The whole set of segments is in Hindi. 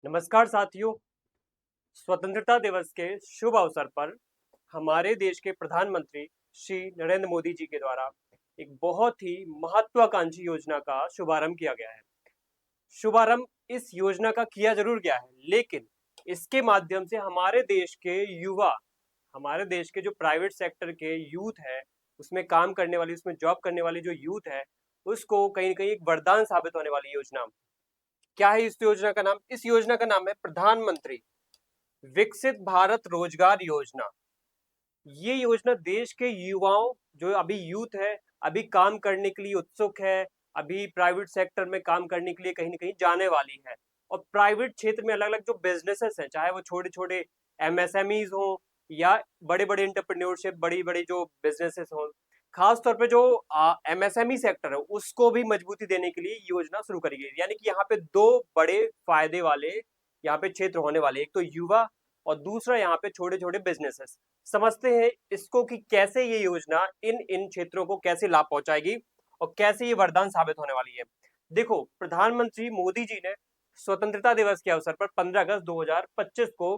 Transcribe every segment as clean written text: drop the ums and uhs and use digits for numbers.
नमस्कार साथियों। स्वतंत्रता दिवस के शुभ अवसर पर हमारे देश के प्रधानमंत्री श्री नरेंद्र मोदी जी के द्वारा एक बहुत ही महत्वाकांक्षी योजना का शुभारंभ किया गया है। शुभारंभ इस योजना का किया जरूर गया है, लेकिन इसके माध्यम से हमारे देश के युवा, हमारे देश के जो प्राइवेट सेक्टर के यूथ है, उसमें काम करने वाली, उसमें जॉब करने वाली जो यूथ है, उसको कहीं न कहीं एक वरदान साबित होने वाली योजना। क्या है इस योजना का नाम? इस योजना का नाम है प्रधानमंत्री विकसित भारत रोजगार योजना। ये योजना देश के युवाओं, जो अभी यूथ है, अभी काम करने के लिए उत्सुक है, अभी प्राइवेट सेक्टर में काम करने के लिए कहीं न कहीं जाने वाली है। और प्राइवेट क्षेत्र में अलग-अलग जो बिज़नेसेस हैं, चाहे वो छोटे-छोटे एमएसएमईज़ हों या बड़े-बड़े एंटरप्रेन्योरशिप, बड़ी-बड़ी जो बिज़नेसेस हों, खास तौर पे जो एमएसएमई सेक्टर है, उसको भी मजबूती देने के लिए योजना शुरू करी गई है। यानी कि यहाँ पे 2 बड़े फ़ायदे वाले यहाँ पे क्षेत्र होने वाले हैं। एक तो युवा और दूसरा यहाँ पे छोटे-छोटे बिज़नेसेस। समझते हैं इसको कि कैसे ये योजना इन क्षेत्रों को कैसे लाभ पहुंचाएगी और कैसे ये वरदान साबित होने वाली है। देखो, प्रधानमंत्री मोदी जी ने स्वतंत्रता दिवस के अवसर पर 15 अगस्त 2025 को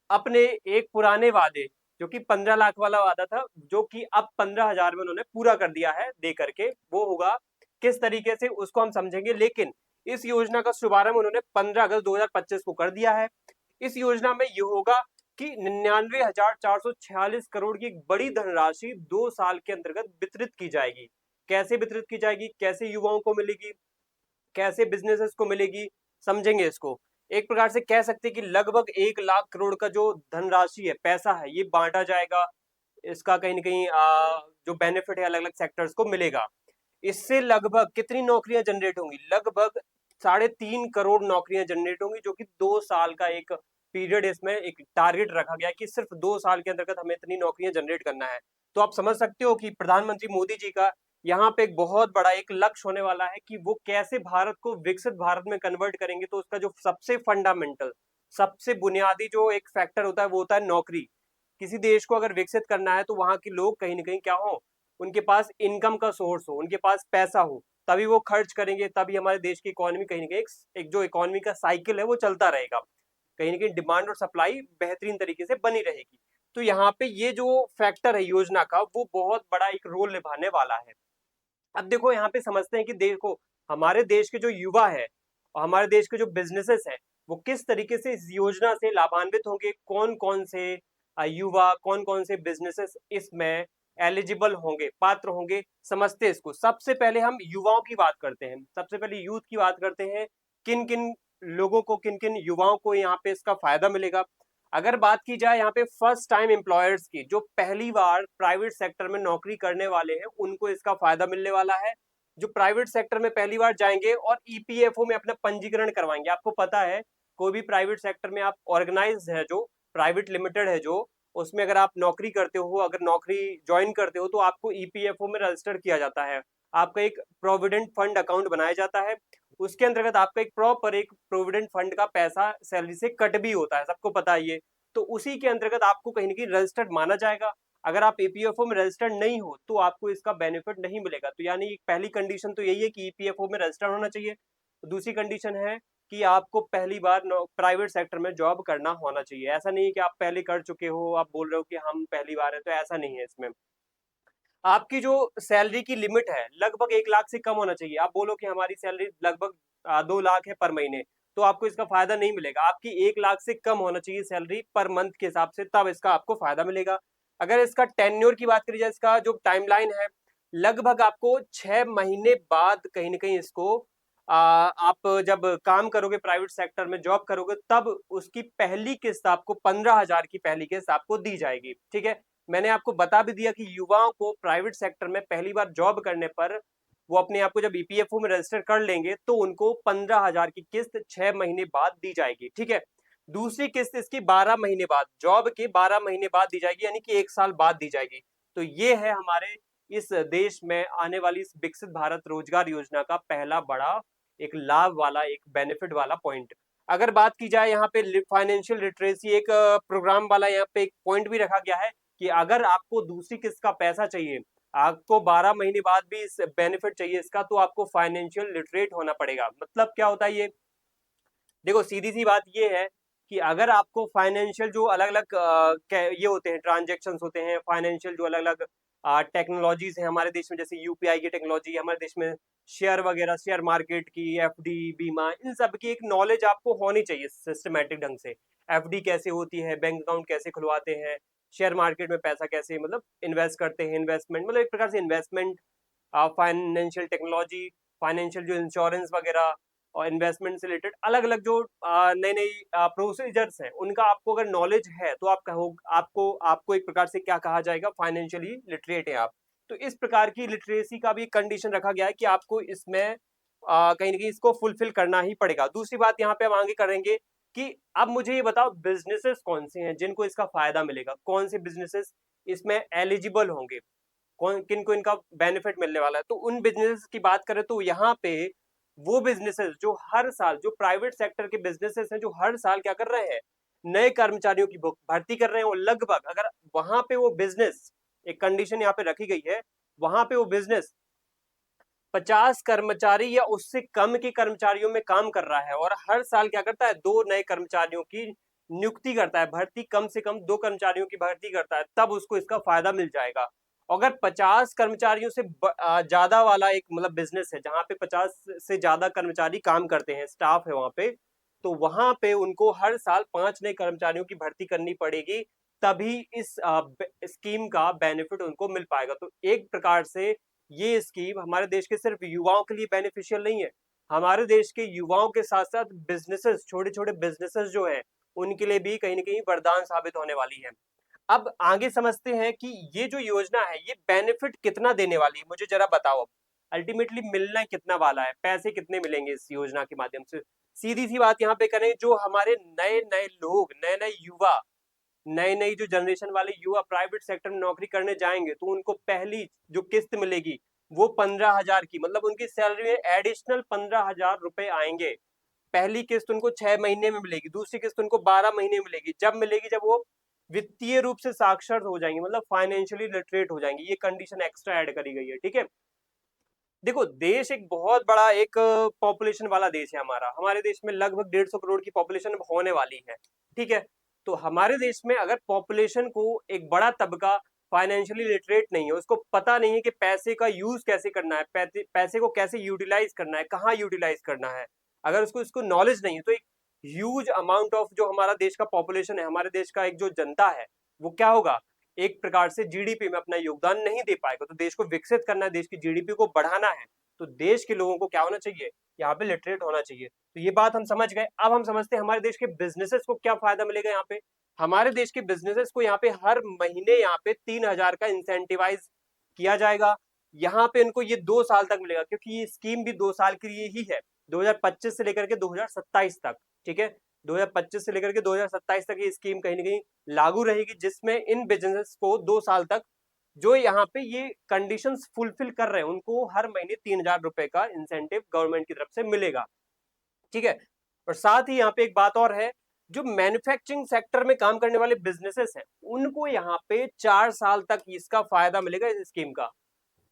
अपने एक पुराने वादे, जो कि 15 लाख वाला वादा था, जो कि अब 15,000 में उन्होंने पूरा कर दिया है दे करके, वो होगा किस तरीके से उसको हम समझेंगे। लेकिन इस योजना का शुभारंभ उन्होंने 15 अगस्त 2025 को कर दिया है। इस योजना में ये होगा कि 99,446 करोड़ की एक बड़ी धनराशि 2 साल के अंतर्गत वितरित की जाएगी। कैसे वितरित की जाएगी, कैसे युवाओं को मिलेगी, कैसे बिजनेसेस को मिलेगी, समझेंगे इसको। एक प्रकार से कह सकते हैं कि लगभग 1 लाख करोड़ का जो धनराशि है, पैसा है, ये बाँटा जाएगा। इसका कहीं न कहीं जो बेनिफिट है अलग-अलग सेक्टर्स को मिलेगा। इससे लगभग कितनी नौकरियाँ जनरेट होंगी? लगभग साढ़े 3 करोड़ नौकरियाँ जनरेट होंगी, जो कि 2 साल का एक पीरियड, इसमें एक टारगेट रखा गया है कि सिर्फ 2 साल के अंतर्गत हमें इतनी नौकरियाँ जनरेट करना है। तो आप समझ सकते हो कि प्रधानमंत्री मोदी जी का यहाँ पे एक बहुत बड़ा एक लक्ष्य होने वाला है कि वो कैसे भारत को विकसित भारत में कन्वर्ट करेंगे। तो उसका जो सबसे फंडामेंटल, सबसे बुनियादी जो एक फैक्टर होता है, वो होता है नौकरी। किसी देश को अगर विकसित करना है तो वहाँ के लोग कहीं न कहीं क्या हों, उनके पास इनकम का सोर्स हो, उनके पास पैसा हो, तभी वो खर्च करेंगे, तभी हमारे देश की इकोनॉमी कहीं न कहीं एक जो इकोनॉमी का साइकिल है वो चलता रहेगा। कहीं न कहीं डिमांड और सप्लाई बेहतरीन तरीके से बनी रहेगी। तो यहाँ पे ये जो फैक्टर है योजना का, वो बहुत बड़ा एक रोल निभाने वाला है। अब देखो, यहाँ पे समझते हैं कि देखो, हमारे देश के जो युवा है और हमारे देश के जो बिजनेसेस हैं, वो किस तरीके से इस योजना से लाभान्वित होंगे। कौन कौन से युवा, कौन कौन से बिजनेसेस इसमें एलिजिबल होंगे, पात्र होंगे, समझते हैं इसको। सबसे पहले हम युवाओं की बात करते हैं, सबसे पहले यूथ की बात करते हैं। किन किन लोगों को, किन किन युवाओं को यहाँ पे इसका फायदा मिलेगा। अगर बात की जाए यहाँ पे फर्स्ट टाइम एम्प्लॉयर्स की, जो पहली बार प्राइवेट सेक्टर में नौकरी करने वाले हैं, उनको इसका फायदा मिलने वाला है। जो प्राइवेट सेक्टर में पहली बार जाएंगे और ईपीएफओ में अपना पंजीकरण करवाएंगे। आपको पता है, कोई भी प्राइवेट सेक्टर में आप ऑर्गेनाइज है, जो प्राइवेट लिमिटेड है, जो उसमें अगर आप नौकरी करते हो, अगर नौकरी ज्वाइन करते हो, तो आपको ईपीएफओ में रजिस्टर किया जाता है। आपका एक प्रोविडेंट फंड अकाउंट बनाया जाता है। उसके अंतर्गत आपका एक प्रॉपर एक प्रोविडेंट फंड का पैसा सैलरी से कट भी होता है, सबको पता है ये। तो उसी के अंतर्गत आपको कहीं न कहीं रजिस्टर्ड माना जाएगा। अगर आप ईपीएफओ में रजिस्टर्ड नहीं हो, तो आपको इसका बेनिफिट नहीं मिलेगा। तो यानी पहली कंडीशन तो यही है कि ईपीएफओ में रजिस्टर्ड होना चाहिए। दूसरी कंडीशन है कि आपको पहली बार प्राइवेट सेक्टर में जॉब करना होना चाहिए। ऐसा नहीं है कि आप पहले कर चुके हो, आप बोल रहे हो कि हम पहली बार है, तो ऐसा नहीं है इसमें। आपकी जो सैलरी की लिमिट है, लगभग 1 लाख से कम होना चाहिए। आप बोलो कि हमारी सैलरी लगभग 2 लाख है पर महीने, तो आपको इसका फ़ायदा नहीं मिलेगा। आपकी 1 लाख से कम होना चाहिए सैलरी पर मंथ के हिसाब से, तब इसका आपको फ़ायदा मिलेगा। अगर इसका टेन्योर की बात करी जाए, इसका जो टाइमलाइन है, लगभग आपको 6 महीने बाद कहीं न कहीं इसको आप जब काम करोगे, प्राइवेट सेक्टर में जॉब करोगे, तब उसकी पहली किस्त आपको 15,000 की पहली किस्त आपको दी जाएगी, ठीक है? मैंने आपको बता भी दिया कि युवाओं को प्राइवेट सेक्टर में पहली बार जॉब करने पर, वो अपने आप को जब ईपीएफओ में रजिस्टर कर लेंगे, तो उनको 15,000 की किस्त 6 महीने बाद दी जाएगी, ठीक है? दूसरी किस्त इसकी 12 महीने बाद, जॉब के 12 महीने बाद दी जाएगी, यानी कि 1 साल बाद दी जाएगी। तो ये है हमारे इस देश में आने वाली इस विकसित भारत रोजगार योजना का पहला बड़ा एक लाभ वाला, एक बेनिफिट वाला पॉइंट। अगर बात की जाए यहाँ पे फाइनेंशियल लिटरेसी, एक प्रोग्राम वाला यहाँ पे एक पॉइंट भी रखा गया है कि अगर आपको दूसरी किस्त का पैसा चाहिए, आपको 12 महीने बाद भी इस बेनिफिट चाहिए इसका, तो आपको फाइनेंशियल लिटरेट होना पड़ेगा। मतलब क्या होता है ये? देखो सीधी सी बात ये है कि अगर आपको फाइनेंशियल जो अलग अलग ये होते हैं, ट्रांजेक्शन्स होते हैं, फाइनेंशियल जो अलग अलग टेक्नोलॉजीज हैं हमारे देश में, जैसे यूपीआई की टेक्नोलॉजी हमारे देश में, शेयर वगैरह, शेयर मार्केट की, एफडी, बीमा, इन सब की एक नॉलेज आपको होनी चाहिए सिस्टमेटिक ढंग से। एफडी कैसे होती है, बैंक अकाउंट कैसे खुलवाते हैं, शेयर मार्केट में पैसा कैसे मतलब इन्वेस्ट करते हैं, इन्वेस्टमेंट मतलब एक प्रकार से इन्वेस्टमेंट, फाइनेंशियल टेक्नोलॉजी, फाइनेंशियल जो इंश्योरेंस वगैरह और इन्वेस्टमेंट से रिलेटेड अलग अलग जो नई नई प्रोसीजर्स हैं, उनका आपको अगर नॉलेज है तो आप कहो, आपको आपको एक प्रकार से क्या कहा जाएगा, फाइनेंशियली लिटरेट है आप। तो इस प्रकार की लिटरेसी का भी कंडीशन रखा गया है कि आपको इसमें कहीं ना कहीं इसको फुलफिल करना ही पड़ेगा। दूसरी बात यहाँ पे हम आगे करेंगे कि अब मुझे ये बताओ बिजनेसेस कौन से हैं जिनको इसका फायदा मिलेगा, कौन से बिजनेसेस इसमें एलिजिबल होंगे, कौन किन को इनका बेनिफिट मिलने वाला है। तो उन बिजनेस की बात करें तो यहाँ पे वो बिजनेसेस जो हर साल, जो प्राइवेट सेक्टर के बिजनेसेस हैं, जो हर साल क्या कर रहे हैं, नए कर्मचारियों की भर्ती कर रहे हैं। और लगभग अगर वहां पे वो बिजनेस, एक कंडीशन यहाँ पे रखी गई है, वहां पे वो बिजनेस 50 कर्मचारी या उससे कम के कर्मचारियों में काम कर रहा है और हर साल क्या करता है, 2 नए कर्मचारियों की नियुक्ति करता है, भर्ती कम से कम 2 कर्मचारियों की भर्ती करता है, तब उसको इसका फायदा मिल जाएगा। अगर 50 कर्मचारियों से ज्यादा वाला एक मतलब बिजनेस है जहां पे 50 से ज्यादा कर्मचारी काम करते हैं, स्टाफ है वहां पे, तो वहां पे उनको हर साल 5 नए कर्मचारियों की भर्ती करनी पड़ेगी, तभी इस स्कीम का बेनिफिट उनको मिल पाएगा। तो एक प्रकार से ये स्कीम हमारे देश के सिर्फ युवाओं के लिए बेनिफिशियल नहीं है, हमारे देश के युवाओं के साथ साथ बिजनेसेस, छोटे छोटे बिजनेसेस जो है, उनके लिए भी कहीं ना कहीं वरदान साबित होने वाली है। अब आगे समझते हैं कि ये जो योजना है ये बेनिफिट कितना देने वाली है, मुझे जरा बताओ। अब अल्टीमेटली मिलना कितना वाला है, पैसे कितने मिलेंगे इस योजना के माध्यम से। सीधी सी बात यहाँ पे करें, जो हमारे नए नए लोग, नए नए युवा, नई नई जो जनरेशन वाले युवा प्राइवेट सेक्टर में नौकरी करने जाएंगे, तो उनको पहली जो किस्त मिलेगी वो 15,000 की, मतलब उनकी सैलरी में एडिशनल 15,000 रुपए आएंगे। पहली किस्त उनको 6 महीने में मिलेगी, दूसरी किस्त उनको 12 महीने में मिलेगी। जब मिलेगी, जब वो वित्तीय रूप से साक्षर हो जाएंगे, मतलब फाइनेंशियली लिटरेट हो जाएंगे। ये कंडीशन एक्स्ट्रा ऐड करी गई है, ठीक है। देखो देश एक बहुत बड़ा एक पॉपुलेशन वाला देश है हमारा, हमारे देश में लगभग 150 करोड़ की पॉपुलेशन होने वाली है, ठीक है। तो हमारे देश में अगर पॉपुलेशन को एक बड़ा तबका फाइनेंशियली लिटरेट नहीं है, उसको पता नहीं है कि पैसे का यूज कैसे करना है, पैसे को कैसे यूटिलाइज करना है, कहाँ यूटिलाइज करना है, अगर उसको इसको नॉलेज नहीं है, तो एक ह्यूज अमाउंट ऑफ जो हमारा देश का पॉपुलेशन है, हमारे देश का एक जो जनता है, वो क्या होगा, एक प्रकार से जीडीपी में अपना योगदान नहीं दे पाएगा। तो देश को विकसित करना है, देश की जीडीपी को बढ़ाना है, तो देश के लोगों को क्या होना चाहिए, यहाँ पे लिटरेट होना चाहिए। तो ये बात हम समझ गए। अब हम समझते हैं हमारे देश के बिजनेसेस को क्या फायदा मिलेगा यहाँ पे। हमारे देश के बिजनेसेस को यहाँ पे हर महीने यहाँ पे 3,000 का इंसेंटिवाइज किया जाएगा। यहाँ पे इनको ये 2 साल तक मिलेगा, क्योंकि ये स्कीम भी 2 साल के लिए ही है, 2025 से लेकर के 2027 तक, ठीक है। 2025 से लेकर के 2027 तक ये स्कीम कहीं ना कहीं लागू रहेगी, जिसमें इन बिजनेस को 2 साल तक जो यहाँ पे ये कंडीशंस फुलफिल कर रहे हैं, उनको हर महीने 3,000 रुपए का इंसेंटिव गवर्नमेंट की तरफ से मिलेगा, ठीक है। और साथ ही यहाँ पे एक बात और है, जो मैन्युफैक्चरिंग सेक्टर में काम करने वाले बिजनेसेस हैं, उनको यहाँ पे 4 साल तक इसका फायदा मिलेगा, इस स्कीम का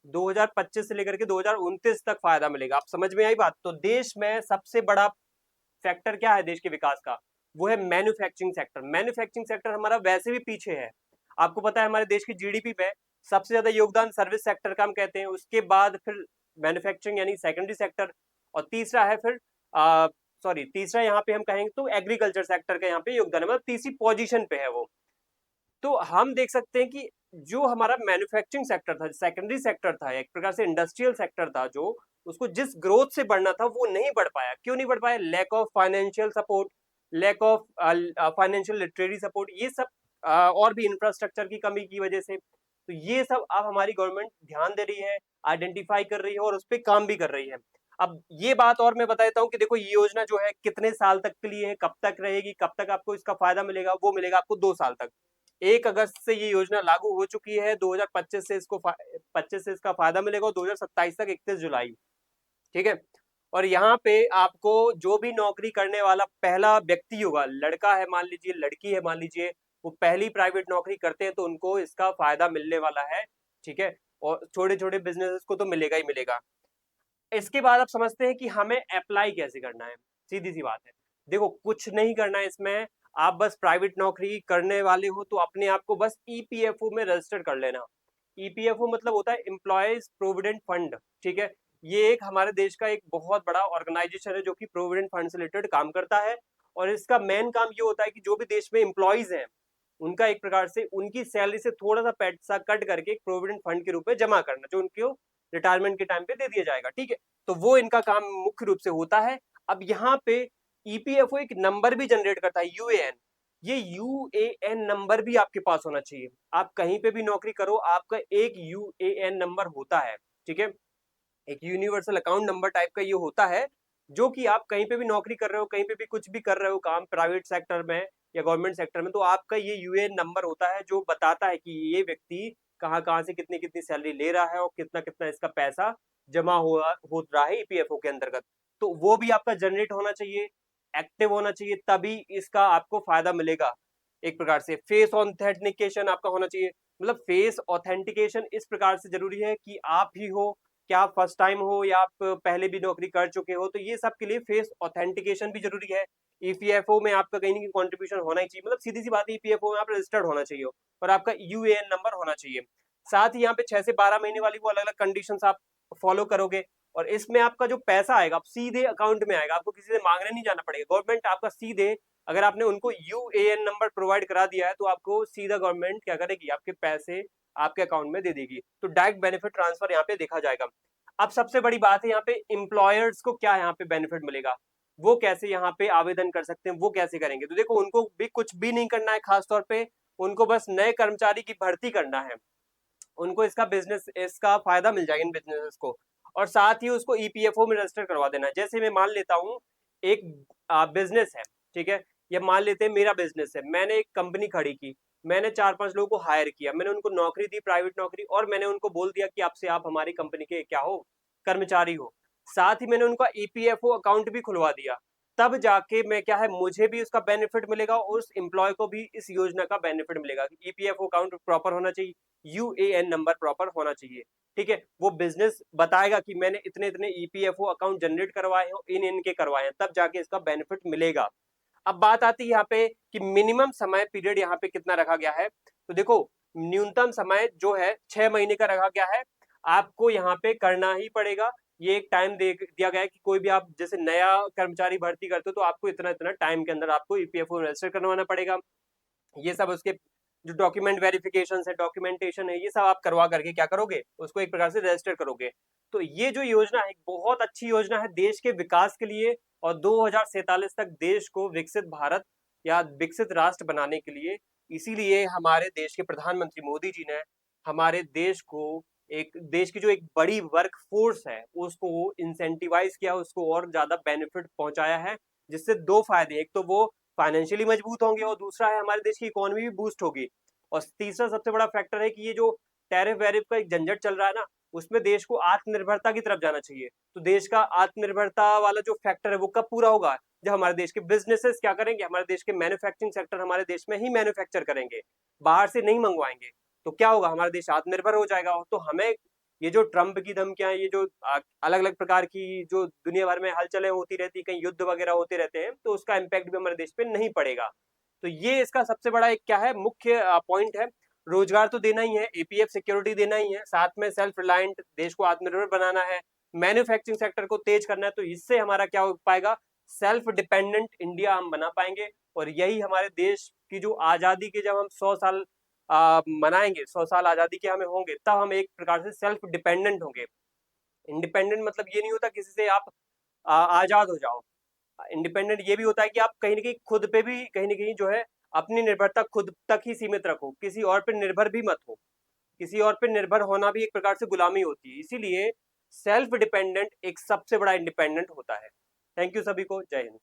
2025 से लेकर के 2029 तक फायदा मिलेगा। आप समझ में आई बात। तो देश में सबसे बड़ा सेक्टर क्या है देश के विकास का, वो है मैन्युफैक्चरिंग सेक्टर। मैन्युफैक्चरिंग सेक्टर हमारा वैसे भी पीछे है, आपको पता है हमारे देश की जीडीपी में सबसे ज्यादा योगदान सर्विस सेक्टर का हम कहते हैं, उसके बाद फिर मैन्युफैक्चरिंग यानी सेकेंडरी सेक्टर, और तीसरा है फिर सॉरी तीसरा यहाँ पे हम कहेंगे तो एग्रीकल्चर सेक्टर का यहाँ पे योगदान है, मतलब तीसरी पोजीशन पे है वो। तो हम देख सकते हैं कि जो हमारा मैन्युफैक्चरिंग सेक्टर था, सेकेंडरी सेक्टर था, एक प्रकार से इंडस्ट्रियल सेक्टर था, जो उसको जिस ग्रोथ से बढ़ना था वो नहीं बढ़ पाया। क्यों नहीं बढ़ पाया? Lack of financial support, lack of financial literary support, ये सब और भी इंफ्रास्ट्रक्चर की कमी की वजह से। तो ये सब अब हमारी गवर्नमेंट ध्यान दे रही है, आइडेंटिफाई कर रही है और उस पर काम भी कर रही है। अब ये बात और मैं बता देता हूँ कि देखो ये योजना जो है कितने साल तक के लिए है, कब तक रहेगी, कब तक आपको इसका फायदा मिलेगा, वो मिलेगा आपको 2 साल तक। 1 अगस्त से ये योजना लागू हो चुकी है, 2025 से इसको 25 से इसका फायदा मिलेगा, और 2027 तक 31 जुलाई, ठीक है। और यहाँ पे आपको जो भी नौकरी करने वाला पहला व्यक्ति होगा, लड़का है मान लीजिए, लड़की है मान लीजिए, वो पहली प्राइवेट नौकरी करते हैं तो उनको इसका फायदा मिलने वाला है, ठीक है। और छोटे छोटे बिजनेसेस को तो मिलेगा ही मिलेगा। इसके बाद आप समझते हैं कि हमें अप्लाई कैसे करना है। सीधी सी बात है, देखो कुछ नहीं करना है इसमें, आप बस प्राइवेट नौकरी करने वाले हो तो अपने आप को बस ईपीएफओ में रजिस्टर कर लेना। ईपीएफओ मतलब होता है एम्प्लॉयज प्रोविडेंट फंड, ठीक है। ये एक हमारे देश का एक बहुत बड़ा ऑर्गेनाइजेशन है जो कि प्रोविडेंट फंड से रिलेटेड काम करता है। और इसका मेन काम ये होता है कि जो भी देश में एम्प्लॉयज हैं उनका एक प्रकार से उनकी सैलरी से थोड़ा सा पैसा कट करके एक प्रोविडेंट फंड के रूप में जमा करना, जो उनको रिटायरमेंट के टाइम पे दे दिया जाएगा, ठीक है। तो वो इनका काम मुख्य रूप से होता है। अब यहाँ पे ईपीएफओ एक नंबर भी जनरेट करता है, यूएएन। ये यूएएन नंबर भी आपके पास होना चाहिए। आप कहीं पे भी नौकरी करो, आपका एक यूएएन नंबर होता है, ठीक है। एक यूनिवर्सल अकाउंट नंबर टाइप का ये होता है, जो कि आप कहीं पे भी नौकरी कर रहे हो, कहीं पे भी कुछ भी कर रहे हो काम, प्राइवेट सेक्टर में या गवर्नमेंट सेक्टर में, तो आपका ये यूएएन नंबर होता है जो बताता है कि ये व्यक्ति कहाँ कहाँ से कितनी कितनी सैलरी ले रहा है और कितना कितना इसका पैसा जमा हो रहा है ईपीएफओ के अंतर्गत। तो वो भी आपका जनरेट होना चाहिए, एक्टिव होना चाहिए, तभी इसका आपको फायदा मिलेगा। एक प्रकार से फेस ऑथेंटिकेशन आपका होना चाहिए। मतलब फेस ऑथेंटिकेशन इस प्रकार से जरूरी है कि आप ही हो, क्या आप फर्स्ट टाइम हो या आप पहले भी नौकरी कर चुके हो, तो ये सब के लिए फेस ऑथेंटिकेशन भी जरूरी है। ईपीएफओ में आपका कहीं ना कहीं कॉन्ट्रीब्यूशन होना ही चाहिए, मतलब सीधी सी बात है, ईपीएफओ में आप रजिस्टर्ड होना चाहिए और आपका यूएएन नंबर होना चाहिए। साथ ही यहाँ पे 6 से 12 महीने वाली वो अलग अलग कंडीशन आप फॉलो करोगे, और इसमें आपका जो पैसा आएगा आप सीधे अकाउंट में आएगा, आपको किसी से मांगने नहीं जाना पड़ेगा। गवर्नमेंट आपका सीधे, अगर आपने उनको यूएएन नंबर प्रोवाइड करा दिया है तो आपको सीधा गवर्नमेंट क्या करेगी, आपके पैसे आपके अकाउंट में दे देगी। तो डायरेक्ट बेनिफिट ट्रांसफर यहाँ पे देखा जाएगा। अब सबसे बड़ी बात है यहाँ पे एम्प्लॉयर्स को क्या यहाँ पे बेनिफिट मिलेगा, वो कैसे यहाँ पे आवेदन कर सकते हैं, वो कैसे करेंगे। तो देखो उनको भी कुछ भी नहीं करना है, खास तौर पे उनको बस नए कर्मचारी की भर्ती करना है। उनको इसका बिजनेस, इसका फायदा मिल जाएगा इन बिजनेस को, और साथ ही उसको ईपीएफओ में रजिस्टर करवा देना है। जैसे मैं मान लेता हूँ एक बिजनेस है, ठीक है। ये मान लेते हैं मेरा बिजनेस है, मैंने एक कंपनी खड़ी की, मैंने 4-5 लोगों को हायर किया, मैंने उनको नौकरी दी, प्राइवेट नौकरी, और मैंने उनको बोल दिया कि आपसे आप हमारी कंपनी के क्या हो, कर्मचारी हो। साथ ही मैंने उनका ईपीएफओ अकाउंट भी खुलवा दिया। तब जाके मैं क्या है, मुझे भी उसका बेनिफिट मिलेगा और उस एम्प्लॉय को भी इस योजना का बेनिफिट मिलेगा। ईपीएफओ अकाउंट प्रॉपर होना चाहिए, यूएएन नंबर प्रॉपर होना चाहिए, ठीक है। वो बिजनेस बताएगा कि मैंने इतने इतने ईपीएफओ अकाउंट जनरेट करवाए हो, इन इनके करवाए हैं, तब जाके इसका बेनिफिट मिलेगा। अब बात आती है यहाँ पे कि मिनिमम समय पीरियड यहाँ पे कितना रखा गया है। तो देखो न्यूनतम समय जो है 6 महीने का रखा गया है, आपको यहाँ पे करना ही पड़ेगा। ये एक टाइम दे दिया गया है कि कोई भी आप जैसे नया कर्मचारी भर्ती करते हो तो आपको इतना इतना टाइम के अंदर आपको ईपीएफओ रजिस्टर करवाना पड़ेगा। ये सब उसके जो डॉक्यूमेंट वेरिफिकेशन है, डॉक्यूमेंटेशन है, ये सब आप करवा करके क्या करोगे, उसको एक प्रकार से रजिस्टर करोगे। तो ये जो योजना है बहुत अच्छी योजना है देश के विकास के लिए, और 2047 तक देश को विकसित भारत या विकसित राष्ट्र बनाने के लिए। इसीलिए हमारे देश के प्रधानमंत्री मोदी जी ने हमारे देश को, एक देश की जो एक बड़ी वर्क फोर्स है उसको इंसेंटिवाइज किया, उसको और ज्यादा बेनिफिट पहुंचाया है। जिससे दो फायदे, एक तो वो फाइनेंशियली मजबूत होंगे और दूसरा है हमारे देश की इकोनॉमी भी बूस्ट होगी। और तीसरा सबसे बड़ा फैक्टर है कि ये जो टैरिफ वैरिफ का एक झंझट चल रहा है ना, उसमें देश को आत्मनिर्भरता की तरफ जाना चाहिए। तो देश का आत्मनिर्भरता वाला जो फैक्टर है वो कब पूरा होगा, जब हमारे देश के बिजनेसेस क्या करेंगे, हमारे देश के मैन्युफैक्चरिंग सेक्टर हमारे देश में ही मैन्युफैक्चर करेंगे, बाहर से नहीं मंगवाएंगे। तो क्या होगा, हमारा देश आत्मनिर्भर हो जाएगा। तो हमें ये जो ट्रम्प की धमकियां, ये जो अलग अलग प्रकार की जो दुनिया भर में हलचलें होती रहती, कहीं युद्ध वगैरह होते रहते हैं, तो उसका इम्पैक्ट भी हमारे देश पे नहीं पड़ेगा। तो ये इसका सबसे बड़ा एक क्या है, मुख्य पॉइंट है। रोजगार तो देना ही है, एपीएफ सिक्योरिटी देना ही है, साथ में सेल्फ रिलायंट देश को आत्मनिर्भर बनाना है, मैन्युफैक्चरिंग सेक्टर को तेज करना है। तो इससे हमारा क्या हो पाएगा, सेल्फ डिपेंडेंट इंडिया हम बना पाएंगे। और यही हमारे देश की जो आजादी के, जब हम 100 साल मनाएंगे, 100 साल आजादी के हमें होंगे, तब हम एक प्रकार से सेल्फ डिपेंडेंट होंगे। इंडिपेंडेंट मतलब ये नहीं होता किसी से आप आजाद हो जाओ। इंडिपेंडेंट ये भी होता है कि आप कहीं ना कहीं खुद पे भी कहीं ना कहीं जो है अपनी निर्भरता खुद तक ही सीमित रखो, किसी और पे निर्भर भी मत हो। किसी और पे निर्भर होना भी एक प्रकार से गुलामी होती है, इसीलिए सेल्फ डिपेंडेंट एक सबसे बड़ा इंडिपेंडेंट होता है। थैंक यू सभी को, जय हिंद।